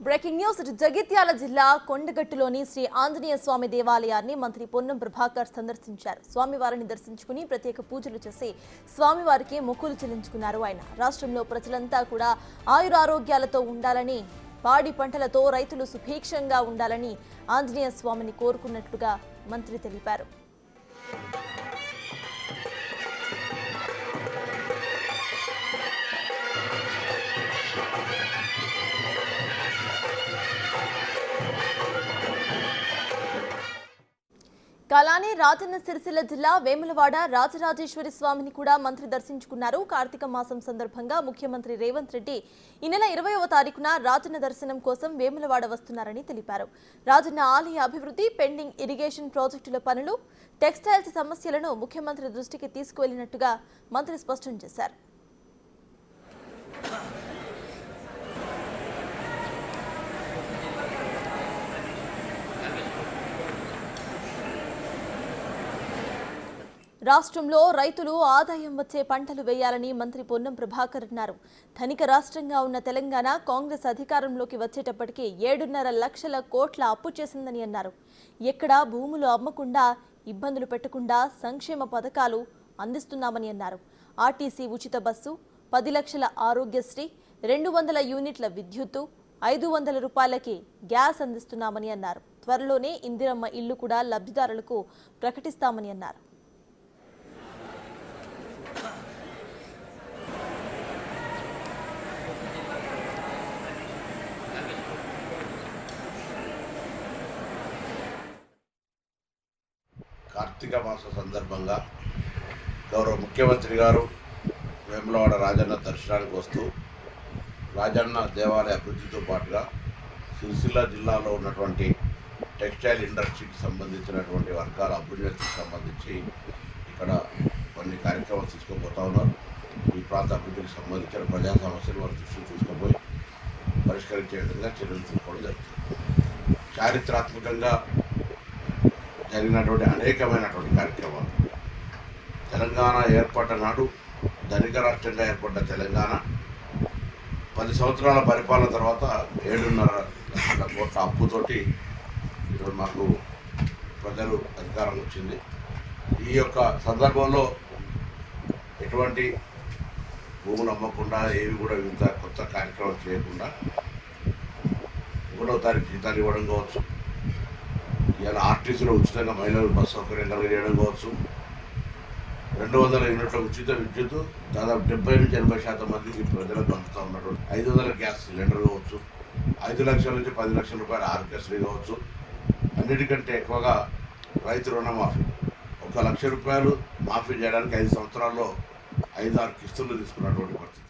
Breaking news Jagtial జిల్లా కొండగట్టులోని శ్రీ ఆంజనేయ స్వామి దేవాలయాన్ని మంత్రి పొన్నం ప్రభాకర్ సందర్శించారు. స్వామివారిని దర్శించుకుని ప్రత్యేక పూజలు చేసి స్వామివారికి మొక్కులు చెల్లించుకున్నారు. ఆయన రాష్ట్రంలో ప్రజలంతా కూడా ఆయురారోగ్యాలతో ఉండాలని, పాడి పంటలతో రైతులు సుభిక్షంగా ఉండాలని ఆంజనేయ స్వామిని కోరుకున్నట్లుగా మంత్రి తెలిపారు. కలాని రాజన్న సిరిసిల్ల జిల్లా వేములవాడ రాజరాజేశ్వరి స్వామిని కూడా మంత్రి దర్శించుకున్నారు. కార్తీక మాసం సందర్భంగా ముఖ్యమంత్రి రేవంత్ రెడ్డి ఈ నెల 20వ తారీఖున రాజన్న దర్శనం కోసం వేములవాడ వస్తున్నారని తెలిపారు. రాజన్న ఆలయ అభివృద్ధి, పెండింగ్ ఇరిగేషన్ ప్రాజెక్టుల పనులు, టెక్స్టైల్స్ సమస్యలను ముఖ్యమంత్రి దృష్టికి తీసుకువెళ్లినట్టుగా మంత్రి స్పష్టం చేశారు. రాష్ట్రంలో రైతులు ఆదాయం వచ్చే పంటలు వేయాలని మంత్రి పొన్నం ప్రభాకర్ అన్నారు. ధనిక రాష్ట్రంగా ఉన్న తెలంగాణ కాంగ్రెస్ అధికారంలోకి వచ్చేటప్పటికి 7.5 లక్షల కోట్ల అప్పు చేసిందని అన్నారు. ఎక్కడా భూములు అమ్మకుండా, ఇబ్బందులు పెట్టకుండా సంక్షేమ పథకాలు అందిస్తున్నామని అన్నారు. ఆర్టీసీ ఉచిత బస్సు, 10 లక్షల ఆరోగ్యశ్రీ, 200 యూనిట్ల విద్యుత్తు, 500 రూపాయలకి గ్యాస్ అందిస్తున్నామని అన్నారు. త్వరలోనే ఇందిరమ్మ ఇల్లు కూడా లబ్ధిదారులకు ప్రకటిస్తామని అన్నారు. కార్తీక మాస సందర్భంగా గౌరవ ముఖ్యమంత్రి గారు వేములవాడ రాజన్న దర్శనానికి వస్తూ రాజన్న దేవాలయ అభివృద్ధితో పాటుగా సిరిసిల్ల జిల్లాలో ఉన్నటువంటి టెక్స్టైల్ ఇండస్ట్రీకి సంబంధించినటువంటి వర్గాల అభివృద్ధికి సంబంధించి ఇక్కడ కొన్ని కార్యక్రమాలు తీసుకుపోతా ఉన్నారు. ఈ ప్రాంత అభివృద్ధికి సంబంధించిన ప్రజా సమస్యలు వారి దృష్టికి తీసుకుపోయి పరిష్కరించే విధంగా చర్యలు తీసుకోవడం జరుగుతుంది. చారిత్రాత్మకంగా జరిగినటువంటి అనేకమైనటువంటి కార్యక్రమాలు, తెలంగాణ ఏర్పడ్డ నాడు ధనిక రాష్ట్రంగా ఏర్పడ్డ తెలంగాణ 10 సంవత్సరాల పరిపాలన తర్వాత 7.5 లక్షల కోట్ల అప్పుతోటి ఈరోజు మాకు ప్రజలు అధికారం వచ్చింది. ఈ యొక్క సందర్భంలో ఎటువంటి భూములు అమ్మకుండా, ఏవి కూడా ఇంత కొత్త కార్యక్రమం చేయకుండా 1వ తారీఖు జీతాలు ఇవ్వడం కావచ్చు, ఇలా ఆర్టీసీలో ఉచితంగా మహిళలు బస్సు సౌకర్యం కలిగజేయడం కావచ్చు, 200 యూనిట్ల ఉచిత విద్యుత్ దాదాపు 70 నుంచి 80% మందికి ప్రజలకు పంపుతూ ఉన్నటువంటి 500 గ్యాస్ సిలిండర్ కావచ్చు, 5 లక్షల నుంచి 10 లక్షల రూపాయల ఆరోగ్యశ్రీ కావచ్చు, అన్నిటికంటే ఎక్కువగా రైతు రుణమాఫీ 1 లక్ష రూపాయలు మాఫీ చేయడానికి 5 సంవత్సరాల్లో 5-6 కిస్తులు తీసుకున్నటువంటి పరిస్థితి.